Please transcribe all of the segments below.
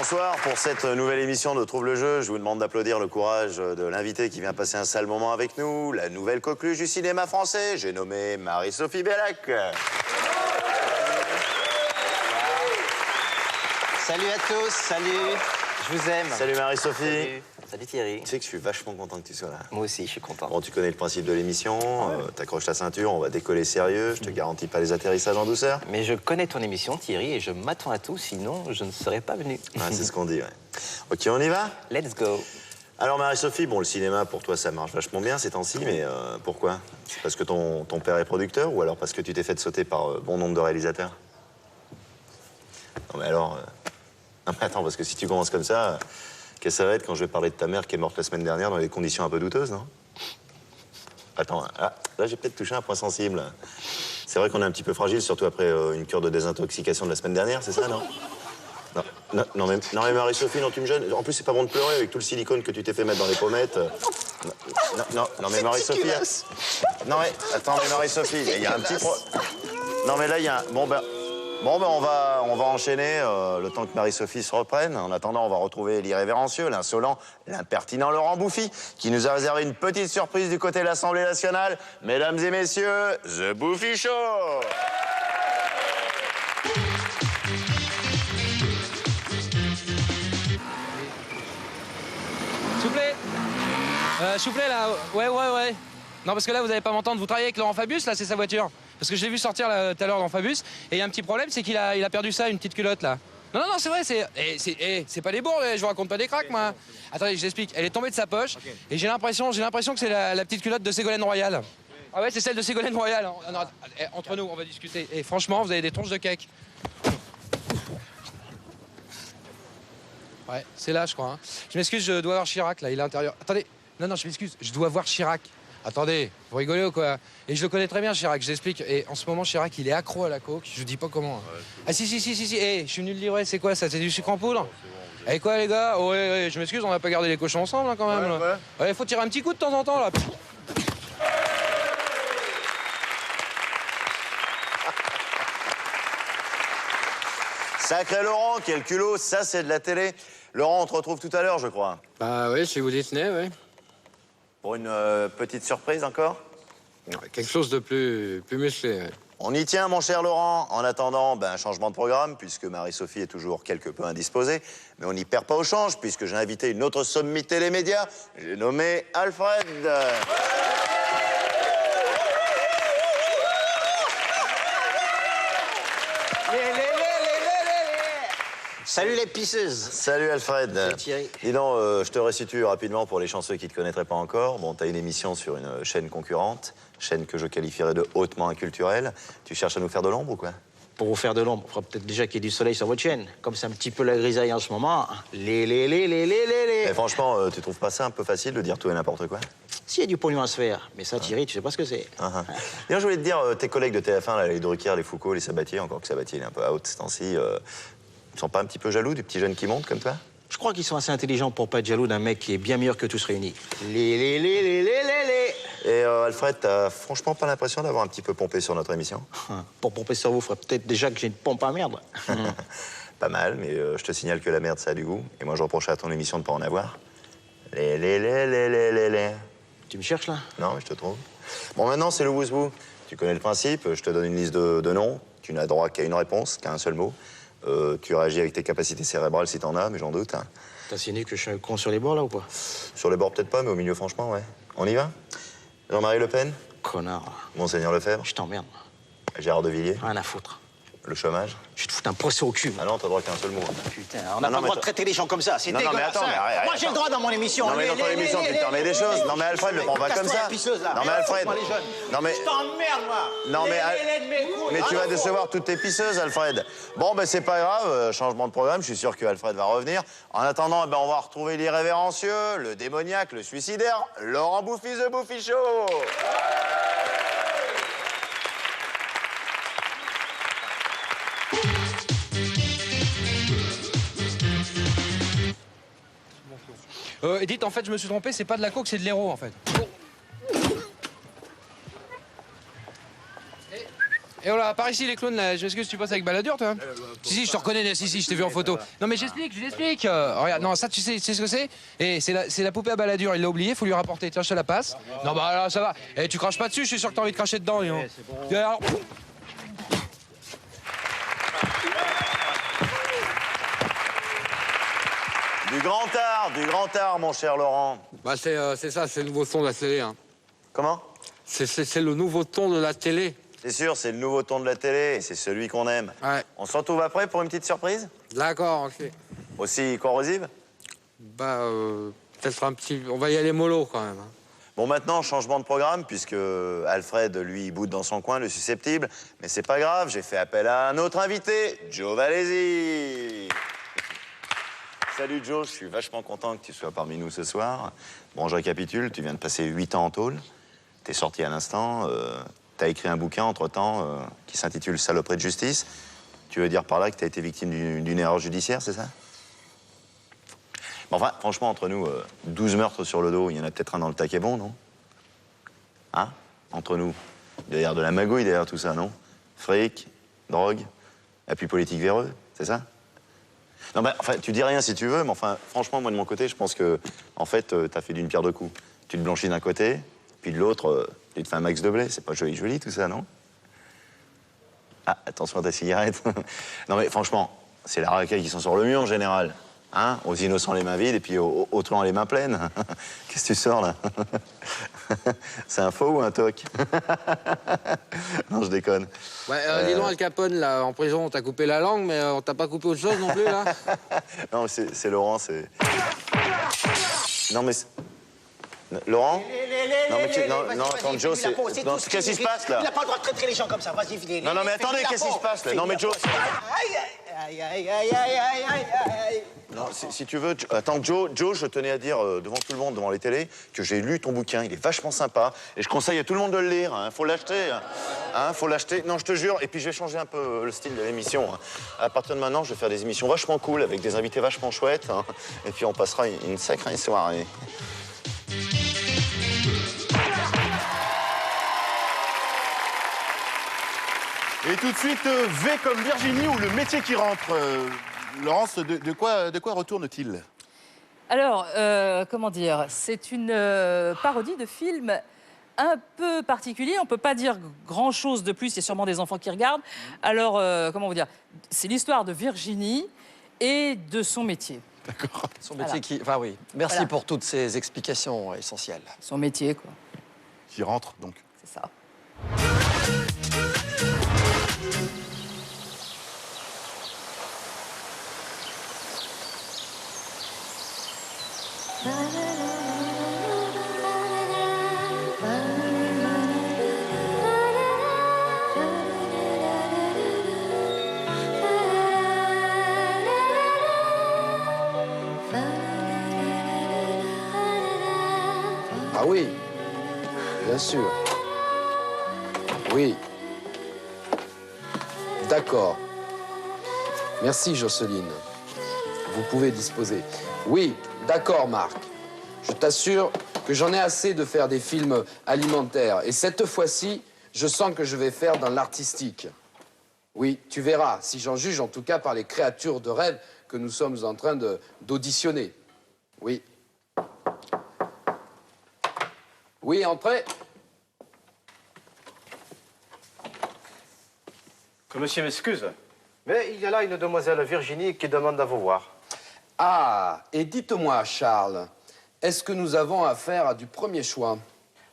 Bonsoir, pour cette nouvelle émission de Trouve le jeu, je vous demande d'applaudir le courage de l'invité qui vient passer un sale moment avec nous, la nouvelle coqueluche du cinéma français, j'ai nommé Marie-Sophie Bellac. Salut à tous, salut, je vous aime. Salut Marie-Sophie. Salut Thierry. Tu sais que je suis vachement content que tu sois là. Moi aussi, je suis content. Bon, tu connais le principe de l'émission, t'accroches ta ceinture, on va décoller sérieux, je te garantis pas les atterrissages en douceur. Mais je connais ton émission, Thierry, et je m'attends à tout, sinon je ne serais pas venu. Ah, c'est ce qu'on dit, ouais. Ok, on y va? Let's go. Alors Marie-Sophie, bon, le cinéma pour toi ça marche vachement bien ces temps-ci, mais pourquoi? C'est parce que ton père est producteur ou alors parce que tu t'es fait sauter par bon nombre de réalisateurs? Non mais alors... Non mais attends, parce que si tu commences comme ça, qu'est-ce que ça va être quand je vais parler de ta mère qui est morte la semaine dernière dans des conditions un peu douteuses, non? Attends, là j'ai peut-être touché un point sensible. C'est vrai qu'on est un petit peu fragile, surtout après une cure de désintoxication de la semaine dernière, c'est ça, non? Non mais Marie-Sophie, non, tu me gênes. En plus, c'est pas bon de pleurer avec tout le silicone que tu t'es fait mettre dans les pommettes. Non mais Marie-Sophie... Non mais, attends, mais Marie-Sophie, il y a un petit Non mais là, il y a un... Bon, ben, on va enchaîner le temps que Marie-Sophie se reprenne. En attendant, on va retrouver l'irrévérencieux, l'insolent, l'impertinent Laurent Bouffi, qui nous a réservé une petite surprise du côté de l'Assemblée nationale. Mesdames et messieurs, The Bouffi Show! S'il vous plaît, là. Ouais. Non, parce que là, vous n'allez pas m'entendre. Vous travaillez avec Laurent Fabius, là, c'est sa voiture. Parce que je l'ai vu sortir là, tout à l'heure dans Fabius. Et il y a un petit problème, c'est qu'il a perdu ça, une petite culotte, là. Non, c'est vrai, c'est pas des bourres, je vous raconte pas des cracks, moi. Attendez, je l'explique. Elle est tombée de sa poche. Okay. Et j'ai l'impression que c'est la petite culotte de Ségolène Royal. Ah ouais, c'est celle de Ségolène Royal. Non, entre nous, on va discuter. Et franchement, vous avez des tronches de cake. Ouais, c'est là, je crois. Hein. Je m'excuse, je dois voir Chirac, là, il est à l'intérieur. Attendez, non, je m'excuse, je dois voir Chirac. Attendez, vous rigolez ou quoi? Et je le connais très bien, Chirac, je l'explique. Et en ce moment, Chirac, il est accro à la coke, je vous dis pas comment. Ouais, ah si, je suis venu le livrer, c'est quoi ça? C'est du sucre en poudre? Bon, et quoi, les gars? Oh, ouais, je m'excuse, on va pas garder les cochons ensemble, hein, quand même. Ouais, faut tirer un petit coup de temps en temps, là. Sacré Laurent, quel culot, ça c'est de la télé. Laurent, on te retrouve tout à l'heure, je crois. Bah oui, si vous y tenez, oui. Pour une petite surprise encore? Quelque chose de plus musclé, oui. On y tient, mon cher Laurent. En attendant, un changement de programme, puisque Marie-Sophie est toujours quelque peu indisposée. Mais on n'y perd pas au change, puisque j'ai invité une autre sommité des médias. J'ai nommé Alfred. Salut les pisseuses. Salut Alfred. Salut Thierry. Dis donc, je te restitue rapidement pour les chanceux qui ne te connaîtraient pas encore. Bon, t'as une émission sur une chaîne concurrente, chaîne que je qualifierais de hautement inculturelle. Tu cherches à nous faire de l'ombre ou quoi? Pour vous faire de l'ombre, il faudra peut-être déjà qu'il y ait du soleil sur votre chaîne. Comme c'est un petit peu la grisaille en ce moment. Mais franchement, tu trouves pas ça un peu facile de dire tout et n'importe quoi? S'il y a du pognon à se faire. Mais ça, Thierry, tu sais pas ce que c'est. Bien, je voulais te dire, tes collègues de TF1, là, les Drucker, les Foucault, les Sabatier, encore que Sabatier, il est un peu out ces temps-ci, ils sont pas un petit peu jaloux du petit jeune qui monte comme toi? Je crois qu'ils sont assez intelligents pour pas être jaloux d'un mec qui est bien meilleur que tous réunis. Et Alfred, t'as franchement pas l'impression d'avoir un petit peu pompé sur notre émission? Pour pomper sur vous, il faudrait peut-être déjà que j'ai une pompe à merde. Pas mal, mais je te signale que la merde, ça a du goût. Et moi, je reproche à ton émission de pas en avoir. Tu me cherches, là? Non, je te trouve. Bon, maintenant, c'est le wouzbou. Tu connais le principe, je te donne une liste de noms. Tu n'as droit qu'à une réponse, qu'à un seul mot. Tu réagis avec tes capacités cérébrales si t'en as, mais j'en doute. Hein. T'as signé que je suis un con sur les bords, là, ou pas? Sur les bords, peut-être pas, mais au milieu, franchement, ouais. On y va? Jean-Marie Le Pen? Connard. Monseigneur Lefebvre? Je t'emmerde. Gérard de Villiers? Rien à foutre. Le chômage? Je vais te foutre un procès au cul. Ah non, t'as droit qu'à un seul mot. Putain, on n'a pas le droit de traiter les gens comme ça, c'est dégueulasse. Non, mais attends, mais arrête. Moi, j'ai le droit dans mon émission. Non, mais dans ton émission, tu te permets des choses. Non, mais Alfred, le prends pas comme ça. Non, mais Alfred. Non, mais. Je t'emmerde, moi. Non, mais tu vas décevoir toutes tes pisseuses, Alfred. Bon, c'est pas grave, changement de programme, je suis sûr que Alfred va revenir. En attendant, on va retrouver l'irrévérencieux, le démoniaque, le suicidaire, Laurent Bouffi, The Bouffi Show. Dites, en fait, je me suis trompé, c'est pas de la coke, c'est de l'héros, en fait. Et voilà, par ici les clowns, là, est-ce que tu passes avec Balladur, toi? Si, je te reconnais, si, je t'ai vu en photo. Non, mais j'explique, je l'explique. Regarde, non, ça, tu sais ce que c'est? Et c'est la poupée à Balladur, il l'a oublié, faut lui rapporter. Tiens, je te la passe. Non, bah là, ça va. Et tu craches pas dessus, je suis sûr que t'as envie de cracher dedans, dis donc. Et alors, Du grand art, mon cher Laurent. Bah, c'est ça, c'est le nouveau ton de la télé. Hein. Comment? C'est le nouveau ton de la télé. C'est sûr, c'est le nouveau ton de la télé, et c'est celui qu'on aime. Ouais. On se retrouve après pour une petite surprise? D'accord, ok. Aussi corrosive? Bah, peut-être un petit... On va y aller mollo, quand même. Hein. Bon, maintenant, changement de programme, puisque Alfred, lui, il boude dans son coin, le susceptible. Mais c'est pas grave, j'ai fait appel à un autre invité, Joe Valézy. Salut Joe, je suis vachement content que tu sois parmi nous ce soir. Bon, je récapitule, tu viens de passer 8 ans en tôle. T'es sorti à l'instant, t'as écrit un bouquin entre-temps qui s'intitule Saloperie de justice. Tu veux dire par là que t'as été victime d'une erreur judiciaire, c'est ça? Bon, enfin, franchement, entre nous, 12 meurtres sur le dos, il y en a peut-être un dans le taquet bon, non? Hein? Entre nous. Derrière de la magouille, derrière tout ça, non? Fric, drogue, appui politique véreux, c'est ça? Non, bah, enfin, tu dis rien si tu veux, mais enfin, franchement, moi, de mon côté, je pense que, en fait, t'as fait d'une pierre deux coups. Tu te blanchis d'un côté, puis de l'autre, tu te fais un max de blé. C'est pas joli, tout ça, non? Ah, attention à ta cigarette. Non, mais franchement, c'est la racaille qui s'en sort le mieux, en général. Hein? Aux innocents, les mains vides, et puis aux truands, les mains pleines. Qu'est-ce que tu sors, là? C'est un faux ou un toc? Non, je déconne. Ouais, dis donc, Al Capone, là, en prison, on t'a coupé la langue, mais on t'a pas coupé autre chose non plus, là? Non, c'est Laurent, c'est... Non, mais... Laurent? Non, mais non, attends, Joe, c'est... Non, qu'est-ce qui se passe, là? Il n'a pas le droit de traiter les gens comme ça, vas-y, videz. Non, mais attendez, qu'est-ce qui se passe, là? Non, mais Joe... Aïe, aïe, aïe, aïe, aïe, aïe, aïe. Non, si tu veux... Attends, Joe, je tenais à dire devant tout le monde, devant les télés, que j'ai lu ton bouquin, il est vachement sympa, et je conseille à tout le monde de le lire, hein, faut l'acheter, hein, faut l'acheter. Non, je te jure, et puis je vais changer un peu le style de l'émission. Hein. À partir de maintenant, je vais faire des émissions vachement cool, avec des invités vachement chouettes, hein, et puis on passera une sacrée soirée. Et tout de suite, V comme Virginie ou le métier qui rentre. Laurence, de quoi retourne-t-il? Alors, comment dire, c'est une parodie de film un peu particulier. On ne peut pas dire grand-chose de plus, il y a sûrement des enfants qui regardent. Alors, comment vous dire, c'est l'histoire de Virginie et de son métier. D'accord. Son métier qui... Enfin oui, merci pour toutes ces explications essentielles. Son métier, quoi. Qui rentre, donc. C'est ça. Ah oui, bien sûr. Oui. D'accord. Merci, Jocelyne. Vous pouvez disposer. Oui, d'accord, Marc. Je t'assure que j'en ai assez de faire des films alimentaires. Et cette fois-ci, je sens que je vais faire dans l'artistique. Oui, tu verras, si j'en juge en tout cas par les créatures de rêve que nous sommes en train d'auditionner. Oui. Oui, entrez. Que monsieur m'excuse, mais il y a là une demoiselle Virginie qui demande à vous voir. Ah, et dites-moi, Charles, est-ce que nous avons affaire à du premier choix?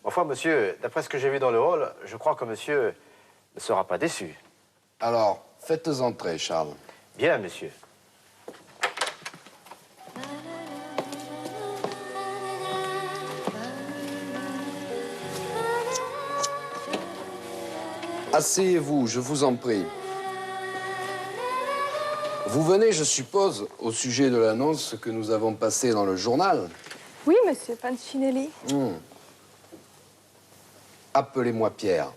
Enfin, monsieur, d'après ce que j'ai vu dans le hall, je crois que monsieur ne sera pas déçu. Alors, faites entrer, Charles. Bien, monsieur. Asseyez-vous, je vous en prie. Vous venez, je suppose, au sujet de l'annonce que nous avons passée dans le journal. Oui, monsieur Pancinelli. Appelez-moi Pierre.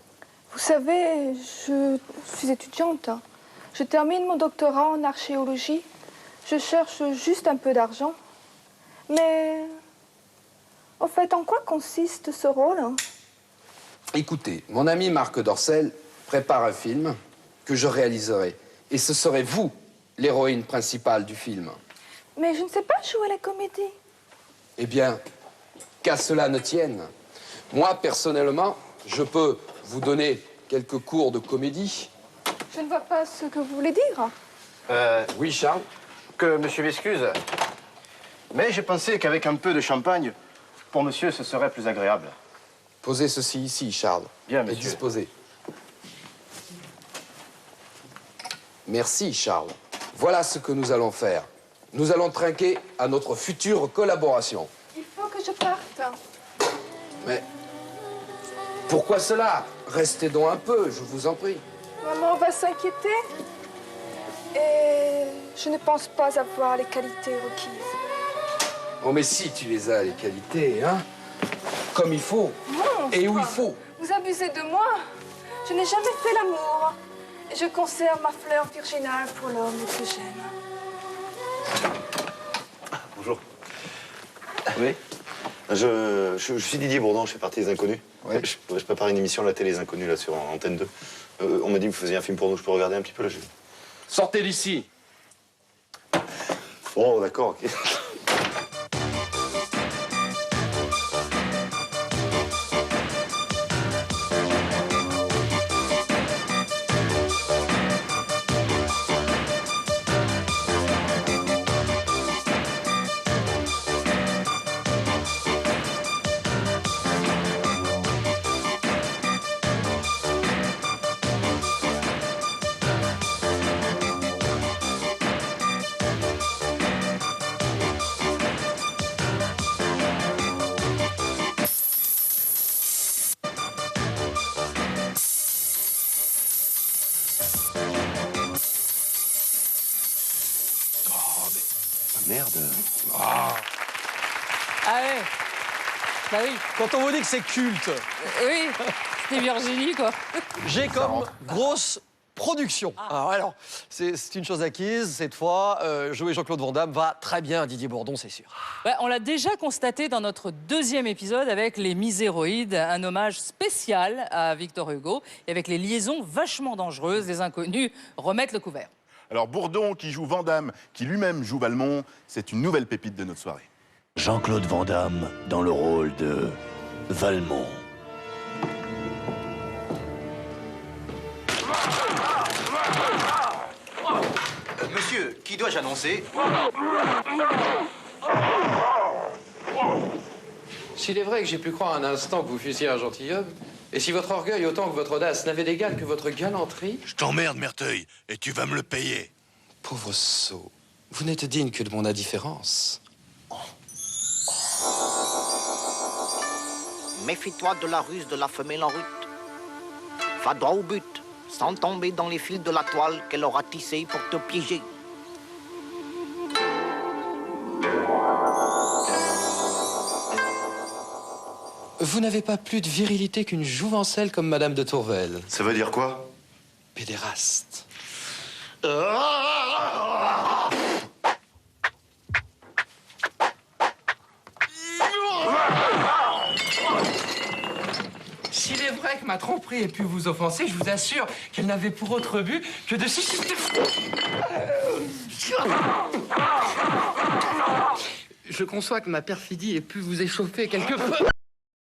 Vous savez, je suis étudiante. Je termine mon doctorat en archéologie. Je cherche juste un peu d'argent. Mais, en fait, en quoi consiste ce rôle? Écoutez, mon ami Marc Dorcel prépare un film que je réaliserai. Et ce serait vous, l'héroïne principale du film. Mais je ne sais pas jouer la comédie. Eh bien, qu'à cela ne tienne. Moi, personnellement, je peux vous donner quelques cours de comédie. Je ne vois pas ce que vous voulez dire. Oui, Charles? Que monsieur m'excuse, mais j'ai pensé qu'avec un peu de champagne, pour monsieur, ce serait plus agréable. Posez ceci ici, Charles. Bien, Et monsieur. disposez. Merci, Charles. Voilà ce que nous allons faire. Nous allons trinquer à notre future collaboration. Il faut que je parte. Mais pourquoi cela? Restez donc un peu, je vous en prie. Maman va s'inquiéter. Et je ne pense pas avoir les qualités requises. Oh, mais si tu les as, les qualités, hein? Comme il faut. Non, et où il faut. Vous abusez de moi. Je n'ai jamais fait l'amour. Et je conserve ma fleur virginale pour l'homme que j'aime. Bonjour. Oui? Je suis Didier Bourdon, je fais partie des Inconnus. Ouais. Je prépare une émission à la télé, Les Inconnus, là, sur Antenne 2. On m'a dit que vous faisiez un film pour nous, je peux regarder un petit peu, là, Sortez d'ici. Oh, d'accord, ok. Merde. Ah ouais. Bah oui. Quand on vous dit que c'est culte, Oui, c'était Virginie, quoi. j'ai comme grosse production. Alors, c'est une chose acquise. Cette fois, jouer Jean-Claude Van Damme va très bien à Didier Bourdon, c'est sûr. Ouais, on l'a déjà constaté dans notre deuxième épisode avec Les Miséroïdes, un hommage spécial à Victor Hugo. Et avec les liaisons vachement dangereuses, les Inconnus remettent le couvert. Alors Bourdon qui joue Van Damme, qui lui-même joue Valmont, c'est une nouvelle pépite de notre soirée. Jean-Claude Van Damme dans le rôle de Valmont. Monsieur, qui dois-je annoncer? S'il est vrai que j'ai pu croire un instant que vous fussiez un gentilhomme, et si votre orgueil autant que votre audace n'avait d'égal que votre galanterie... Je t'emmerde, Merteuil, et tu vas me le payer. Pauvre sot, vous n'êtes digne que de mon indifférence. Méfie-toi de la ruse de la femelle en route. Va droit au but, sans tomber dans les fils de la toile qu'elle aura tissée pour te piéger. Vous n'avez pas plus de virilité qu'une jouvencelle comme Madame de Tourvel. Ça veut dire quoi? Pédéraste. S'il est vrai que ma tromperie ait pu vous offenser, je vous assure qu'elle n'avait pour autre but que de susciter... Je conçois que ma perfidie ait pu vous échauffer quelque peu.